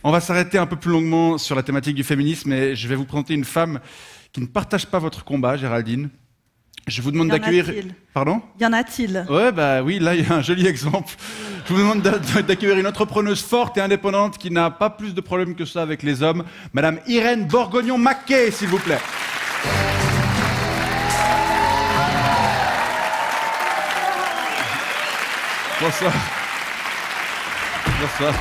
On va s'arrêter un peu plus longuement sur la thématique du féminisme et je vais vous présenter une femme qui ne partage pas votre combat, Géraldine. Je vous demande d'accueillir... Pardon ? Y en a-t-il ? Ouais, bah oui, là, il y a un joli exemple. Je vous demande d'accueillir une entrepreneuse forte et indépendante qui n'a pas plus de problèmes que ça avec les hommes, Madame Irène Bourgognon-Maquet, s'il vous plaît. Bonsoir. Bonsoir.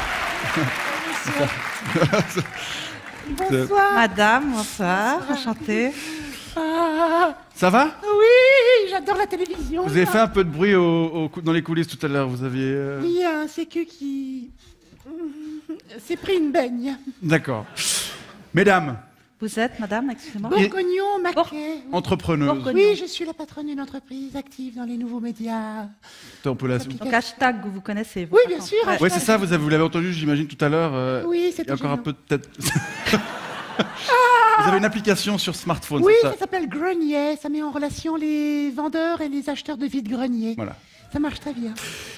Bonsoir. Madame, bonsoir, enchantée. Ça va ? Oui, j'adore la télévision. Vous avez fait un peu de bruit dans les coulisses tout à l'heure, vous aviez... Oui, il y a un sécu qui s'est pris une baigne. D'accord. Mesdames. Vous êtes, madame, excusez-moi. Bourgognon, Maquet. Entrepreneuse. Bourgognon. Oui, je suis la patronne d'une entreprise active dans les nouveaux médias. On peut la... Donc hashtag, vous connaissez. Vous, Oui, bien sûr. Ouais. Ouais, c'est ça, vous l'avez entendu, j'imagine, tout à l'heure. Oui, Il y c'était a encore un gênant. peu de tête... Vous avez une application sur smartphone, Oui, c'est ça ? ça s'appelle Grenier. Ça met en relation les vendeurs et les acheteurs de vide-grenier. Voilà. Ça marche très bien.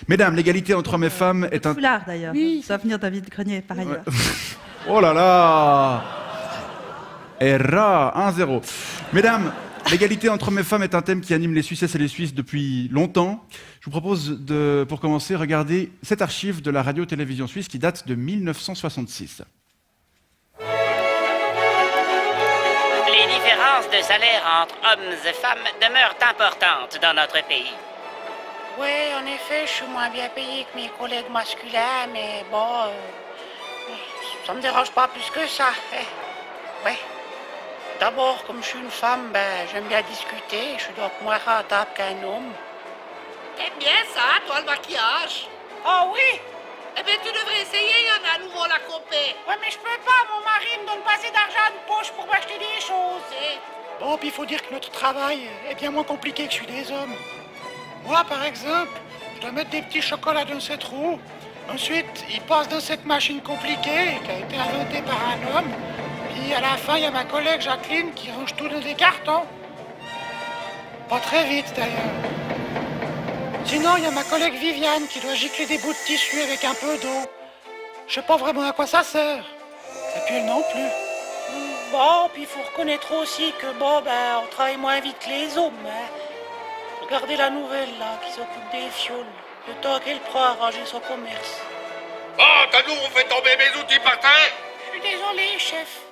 Mesdames, l'égalité entre hommes et femmes est un... Foulard, d'ailleurs. Oui. Ça va venir David Grenier, par ailleurs. Oh là là! Erra, 1-0. Mesdames, l'égalité entre hommes et femmes est un thème qui anime les Suissesses et les Suisses depuis longtemps. Je vous propose de, pour commencer, regarder cette archive de la radio-télévision suisse qui date de 1966. Les différences de salaire entre hommes et femmes demeurent importantes dans notre pays. Oui, en effet, je suis moins bien payé que mes collègues masculins, mais bon, ça me dérange pas plus que ça. Ouais. D'abord, comme je suis une femme, ben, j'aime bien discuter, je suis donc moins rentable qu'un homme. T'aimes bien ça, toi, le maquillage? Ah oui? Eh bien, tu devrais essayer, il y en a à nouveau la copée. Ouais, mais je peux pas, mon mari me donne pas assez d'argent de poche pour m'acheter des choses. Bon, puis il faut dire que notre travail est bien moins compliqué que celui des hommes. Moi, par exemple, je dois mettre des petits chocolats dans cette roue. Ensuite, ils passent dans cette machine compliquée qui a été inventée par un homme. Puis à la fin, il y a ma collègue Jacqueline qui range tout dans des cartons. Pas très vite, d'ailleurs. Sinon, il y a ma collègue Viviane qui doit gicler des bouts de tissu avec un peu d'eau. Je sais pas vraiment à quoi ça sert. Et puis elle non plus. Bon, puis il faut reconnaître aussi que, bon, ben, on travaille moins vite que les hommes, hein. Regardez la nouvelle, là, qui s'occupe des fioles. Le temps qu'elle prend à ranger son commerce. Oh, t'as nous, on fait tomber mes outils par terre. Je suis désolé, chef.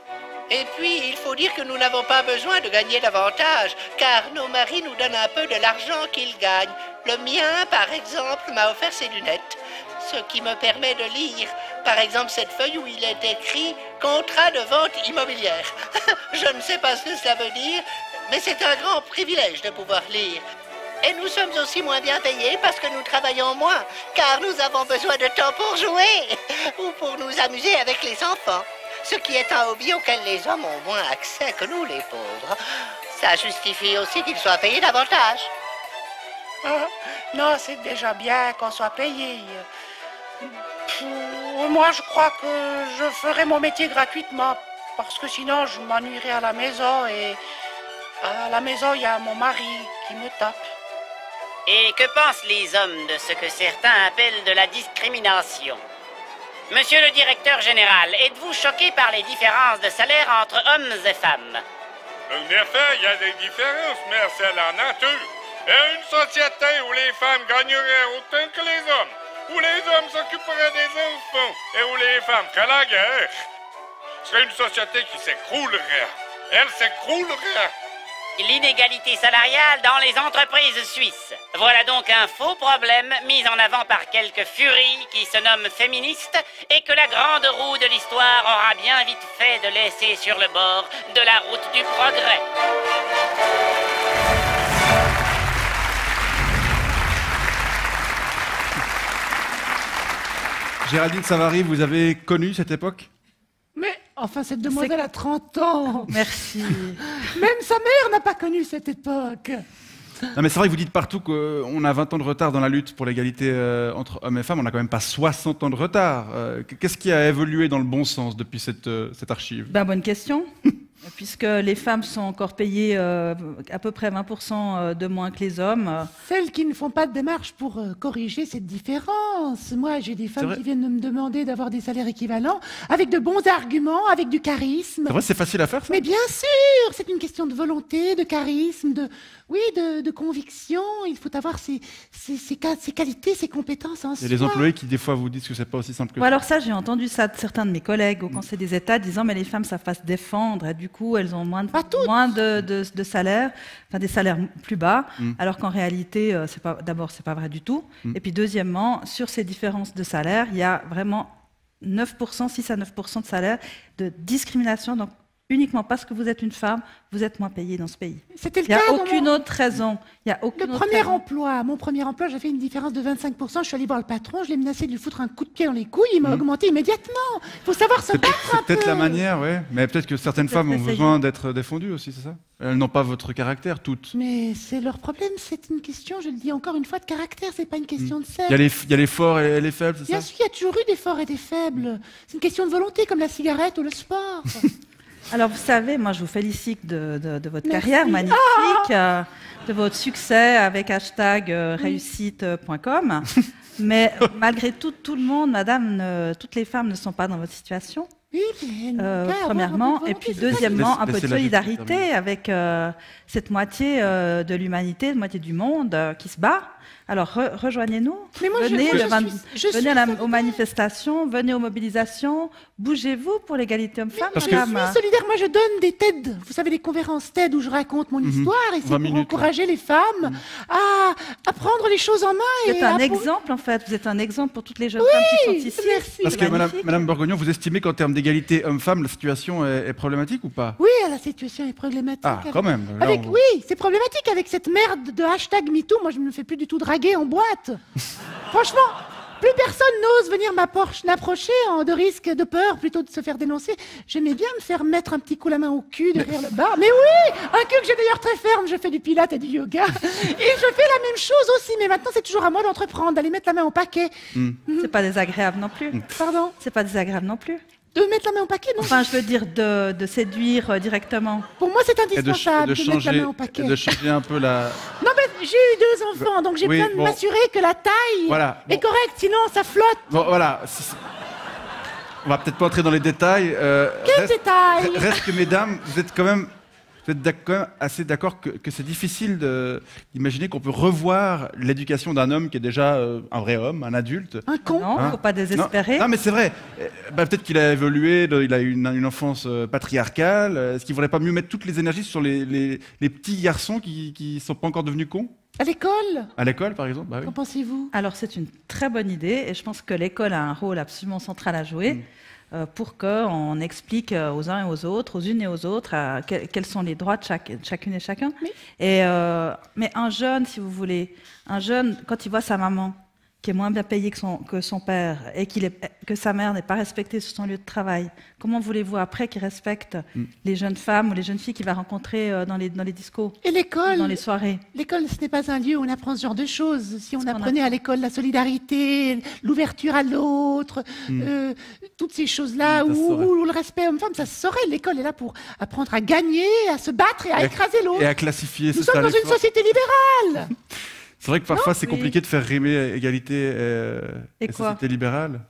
Et puis, il faut dire que nous n'avons pas besoin de gagner davantage, car nos maris nous donnent un peu de l'argent qu'ils gagnent. Le mien, par exemple, m'a offert ses lunettes, ce qui me permet de lire, par exemple, cette feuille où il est écrit « Contrat de vente immobilière ». Je ne sais pas ce que ça veut dire, mais c'est un grand privilège de pouvoir lire. Et nous sommes aussi moins bien payés parce que nous travaillons moins, car nous avons besoin de temps pour jouer ou pour nous amuser avec les enfants. Ce qui est un hobby auquel les hommes ont moins accès que nous, les pauvres. Ça justifie aussi qu'ils soient payés davantage. Non, c'est déjà bien qu'on soit payé. Moi, je crois que je ferai mon métier gratuitement, parce que sinon, je m'ennuierai à la maison, et à la maison, il y a mon mari qui me tape. Et que pensent les hommes de ce que certains appellent de la discrimination? Monsieur le directeur général, êtes-vous choqué par les différences de salaire entre hommes et femmes? En effet, il y a des différences, mais c'est la nature. Et une société où les femmes gagneraient autant que les hommes, où les hommes s'occuperaient des enfants et où les femmes feraient la guerre, serait une société qui s'écroulerait. Elle s'écroulerait. L'inégalité salariale dans les entreprises suisses. Voilà donc un faux problème mis en avant par quelques furies qui se nomment féministes et que la grande roue de l'histoire aura bien vite fait de laisser sur le bord de la route du progrès. Géraldine Savary, vous avez connu cette époque ? Mais enfin, cette demoiselle a 30 ans. Merci. Même sa mère n'a pas connu cette époque. Non mais c'est vrai que vous dites partout qu'on a 20 ans de retard dans la lutte pour l'égalité entre hommes et femmes. On n'a quand même pas 60 ans de retard. Qu'est-ce qui a évolué dans le bon sens depuis cette archive ? Ben, bonne question. Puisque les femmes sont encore payées à peu près 20% de moins que les hommes. Celles qui ne font pas de démarche pour corriger cette différence. Moi, j'ai des femmes qui viennent de me demander d'avoir des salaires équivalents, avec de bons arguments, avec du charisme. C'est vrai, c'est facile à faire, ça? Mais bien sûr, c'est une question de volonté, de charisme, de conviction. Il faut avoir ses qualités, ses compétences en soi. Il y a des employés qui, des fois, vous disent que c'est pas aussi simple que ça. Alors ça, j'ai entendu ça de certains de mes collègues au Conseil des États disant mais les femmes savent pas se défendre et du coup elles ont moins de salaire, enfin des salaires plus bas, alors qu'en réalité d'abord c'est pas vrai du tout. Et puis deuxièmement, sur ces différences de salaire, il y a vraiment 9%, 6 à 9% de salaire de discrimination. Donc uniquement parce que vous êtes une femme, vous êtes moins payée dans ce pays. C'était le cas. Il n'y a aucune autre raison. Mon premier emploi, j'avais une différence de 25%. Je suis allée voir le patron, je l'ai menacé de lui foutre un coup de pied dans les couilles. Il m'a augmenté immédiatement. Il faut savoir se battre un peu. C'est peut-être la manière, oui. Mais peut-être que certaines femmes ont besoin d'être défendues aussi, c'est ça? Elles n'ont pas votre caractère, toutes. Mais c'est leur problème. C'est une question, je le dis encore une fois, de caractère. C'est pas une question de sexe. Il y a les forts et les faibles, c'est ça? Bien sûr, il y a toujours eu des forts et des faibles. C'est une question de volonté, comme la cigarette ou le sport. Alors, vous savez, moi, je vous félicite de votre carrière magnifique, de votre succès avec #réussite.com. Mais malgré tout, tout le monde, madame, toutes les femmes ne sont pas dans votre situation. Oui, premièrement. Et puis, deuxièmement, un peu de solidarité avec cette moitié de l'humanité, cette moitié du monde qui se bat. Alors, rejoignez-nous, venez aux manifestations, venez aux mobilisations, bougez-vous pour l'égalité homme-femme. Je suis solidaire, moi je donne des TED, vous savez, des conférences TED où je raconte mon histoire, et c'est pour encourager les femmes à prendre les choses en main. Vous êtes un exemple, en fait, vous êtes un exemple pour toutes les jeunes femmes qui sont ici. Merci. Parce que Madame Bourgognon, vous estimez qu'en termes d'égalité homme-femme, la situation est problématique ou pas? Oui, la situation est problématique. Ah, quand même. Oui, c'est problématique avec cette merde de #MeToo. Moi, je ne me fais plus du tout draguer en boîte. Franchement, plus personne n'ose venir m'approcher de risque, de peur, plutôt de se faire dénoncer. J'aimais bien me faire mettre un petit coup la main au cul derrière le bar. Mais oui, un cul que j'ai d'ailleurs très ferme. Je fais du pilates et du yoga. Et je fais la même chose aussi. Mais maintenant, c'est toujours à moi d'entreprendre, d'aller mettre la main au paquet. C'est pas désagréable non plus. Pardon? C'est pas désagréable non plus. De mettre la main au paquet, non? Enfin, je veux dire de séduire directement. Pour moi, c'est indispensable de mettre la main au paquet. Et de changer un peu la... Non, mais j'ai eu 2 enfants, donc j'ai besoin de m'assurer que la taille est correcte, sinon ça flotte. Bon, voilà. On va peut-être pas entrer dans les détails. Quels détails? Reste que, mesdames, vous êtes quand même assez d'accord que c'est difficile d'imaginer qu'on peut revoir l'éducation d'un homme qui est déjà un vrai homme, un adulte. Un con. Non, il ne faut pas désespérer. Non, mais c'est vrai. Peut-être qu'il a évolué, il a eu une enfance patriarcale. Est-ce qu'il ne faudrait pas mieux mettre toutes les énergies sur les petits garçons qui ne sont pas encore devenus cons? À l'école? À l'école, par exemple, bah oui. Qu'en pensez-vous? Alors, c'est une très bonne idée et je pense que l'école a un rôle absolument central à jouer. Pour qu'on explique aux uns et aux autres, aux unes et aux autres, quels sont les droits de chacune et chacun. Oui. Mais un jeune, si vous voulez, quand il voit sa maman, qui est moins bien payée que son père, et que sa mère n'est pas respectée sur son lieu de travail, comment voulez-vous après qu'il respecte les jeunes femmes ou les jeunes filles qu'il va rencontrer dans les discos? Et l'école? Dans les soirées? L'école, ce n'est pas un lieu où on apprend ce genre de choses. Si on apprenait à l'école la solidarité, l'ouverture à l'autre, toutes ces choses-là, ou le respect homme-femme, ça se saurait. L'école est là pour apprendre à gagner, à se battre et à écraser l'autre. Et à classifier. Nous sommes dans une société libérale. C'est vrai que parfois c'est compliqué de faire rimer égalité et société libérale.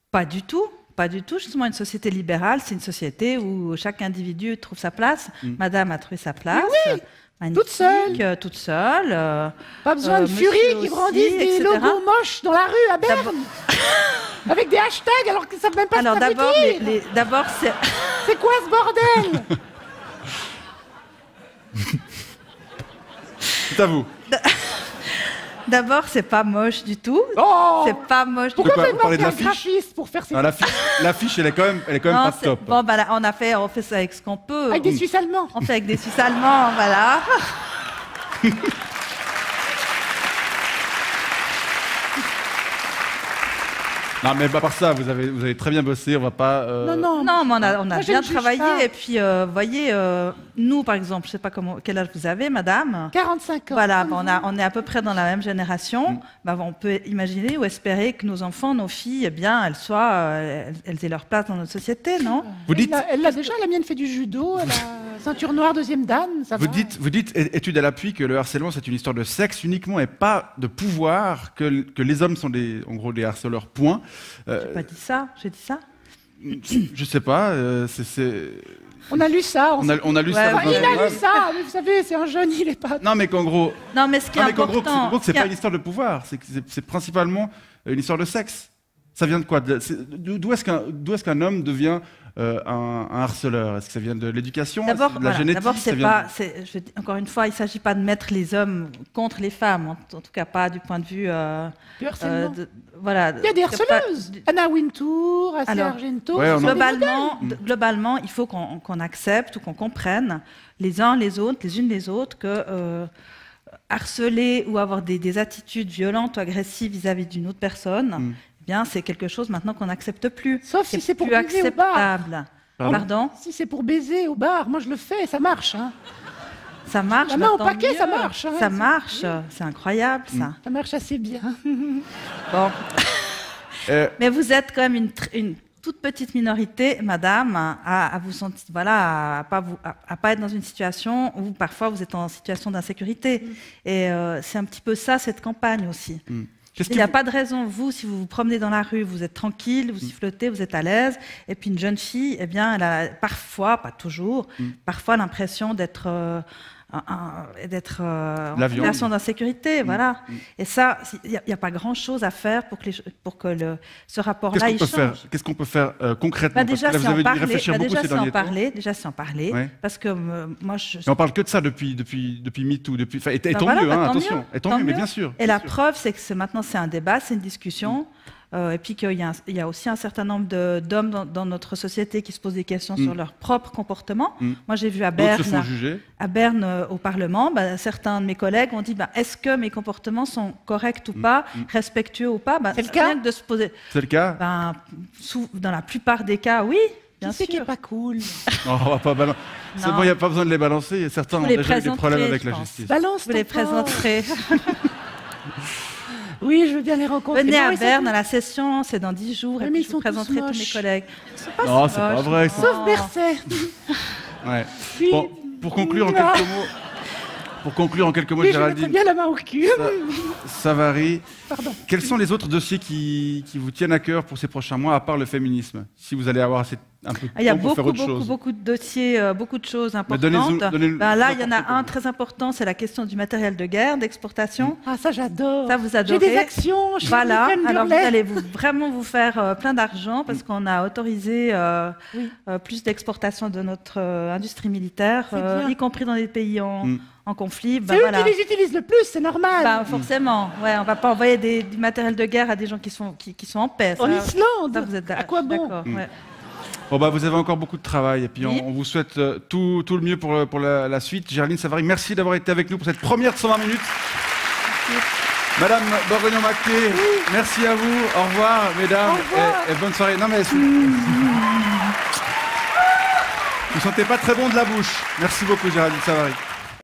Pas du tout. Pas du tout. Justement, une société libérale, c'est une société où chaque individu trouve sa place. Madame a trouvé sa place. Oui, magnifique, toute seule. Pas besoin de furie qui brandissent des logos moches dans la rue à Berne. Avec des hashtags alors qu'ils ne savent même pas ce que ça veut dire. D'abord, c'est... C'est quoi ce bordel? C'est à vous. D'abord, c'est pas moche du tout. Oh, c'est pas moche du tout. Pourquoi vous parlez de graphiste pour faire ces... L'affiche, elle est quand même pas top. Bon, bah, là, on fait ça avec ce qu'on peut. Avec des Suisses allemands. On fait avec des Suisses allemands, voilà. Non, mais à part ça, vous avez très bien bossé, on va pas... Non, mais on a bien travaillé. Et puis, vous voyez, nous, par exemple, je ne sais pas quel âge vous avez, madame. 45 ans. Voilà, on est à peu près dans la même génération. On peut imaginer ou espérer que nos enfants, nos filles, eh bien, elles aient leur place dans notre société, non? Vous dites... Elle l'a déjà, la mienne fait du judo, elle a ceinture noire, 2e dan, ça va. Vous dites, étude à l'appui, que le harcèlement, c'est une histoire de sexe uniquement et pas de pouvoir, que les hommes sont en gros des harceleurs, point. J'ai pas dit ça, j'ai dit ça. Je sais pas, On a lu ça. On a lu ça. Il a lu ça, mais vous savez, c'est un jeune, il est pas... Non, mais qu'en gros... Non, mais ce qui est important... c'est pas une histoire de pouvoir, c'est principalement une histoire de sexe. Ça vient de quoi? D'où est-ce qu'un homme devient un harceleur? Est-ce que ça vient de l'éducation? D'abord, de la génétique? D'abord, encore une fois, il ne s'agit pas de mettre les hommes contre les femmes, en tout cas pas du point de vue... du harcèlement. Voilà. Il y a des harceleuses. Anna Wintour, Assia Argento... Ouais, globalement, il faut qu'on accepte ou qu'on comprenne les uns les autres, les unes les autres, que harceler ou avoir des attitudes violentes ou agressives vis-à-vis d'une autre personne... Eh bien, c'est quelque chose maintenant qu'on n'accepte plus. Sauf si c'est pour plus baiser au bar. acceptable. Pardon? Si c'est pour baiser au bar, moi je le fais, ça marche. Hein. Ça marche. La main au paquet, ça marche. Hein, ça marche, c'est incroyable ça. Ça marche assez bien. Bon. Mais vous êtes quand même une toute petite minorité, madame, à vous sentir, voilà, à pas être dans une situation où parfois vous êtes en situation d'insécurité. Et c'est un petit peu ça cette campagne aussi. Il n'y a pas de raison, vous, si vous vous promenez dans la rue, vous êtes tranquille, vous sifflotez, vous êtes à l'aise, et puis une jeune fille, eh bien, elle a parfois, pas toujours, parfois l'impression d'être en situation d'insécurité, voilà. Et ça, il n'y a pas grand-chose à faire pour que ce rapport-là il change. Qu'est-ce qu'on peut faire concrètement? Déjà, c'est en parler. Déjà, c'est en parler. Ouais. Parce que moi, Mais on parle que de ça depuis MeToo, et tant mieux, attention. Et tant mieux, mais bien sûr. Et la preuve, c'est que maintenant, c'est un débat, c'est une discussion. Et puis qu'il y a aussi un certain nombre d'hommes dans notre société qui se posent des questions sur leur propre comportement. Moi, j'ai vu à Berne, au Parlement, certains de mes collègues ont dit est-ce que mes comportements sont corrects ou pas, respectueux ou pas? C'est le cas de se poser. C'est le cas dans la plupart des cas, oui. Bien sûr. Qui est pas cool. Non, on va pas balancer. C'est bon, il n'y a pas besoin de les balancer. Certains ont déjà eu des problèmes avec la justice. Vous les présenterez. Oui, je veux bien les rencontrer. Venez à Berne à la session, c'est dans 10 jours, et puis je vous présenterai tous mes collègues. Non, c'est pas vrai. Sauf Berset. Ouais. Bon, pour conclure en quelques mots, oui, Géraldine. Je bien la main au cul. Savary. Pardon. Quels sont les autres dossiers qui vous tiennent à cœur pour ces prochains mois, à part le féminisme? Si vous allez avoir un peu de temps pour faire autre chose. Il y a beaucoup de dossiers, beaucoup de choses importantes. Là, il y en a un très important, c'est la question du matériel de guerre, d'exportation. Ah, ça j'adore. Ça, vous adorez. J'ai des actions. Voilà. Alors, vous allez vraiment vous faire plein d'argent parce qu'on a autorisé plus d'exportation de notre industrie militaire, y compris dans des pays en conflit. C'est eux qui les utilisent le plus, c'est normal. Forcément. Ouais, on va pas envoyer du matériel de guerre à des gens qui sont en paix. En Islande. Ça, vous êtes à quoi bon? Ouais. Bon, vous avez encore beaucoup de travail et puis on vous souhaite tout le mieux pour la suite. Géraldine Savary, merci d'avoir été avec nous pour cette première 120 minutes. Merci. Madame Borgognon-Macquet, merci à vous. Au revoir, mesdames. Au revoir. Et bonne soirée. Non, mais vous sentez pas très bon de la bouche. Merci beaucoup, Géraldine Savary.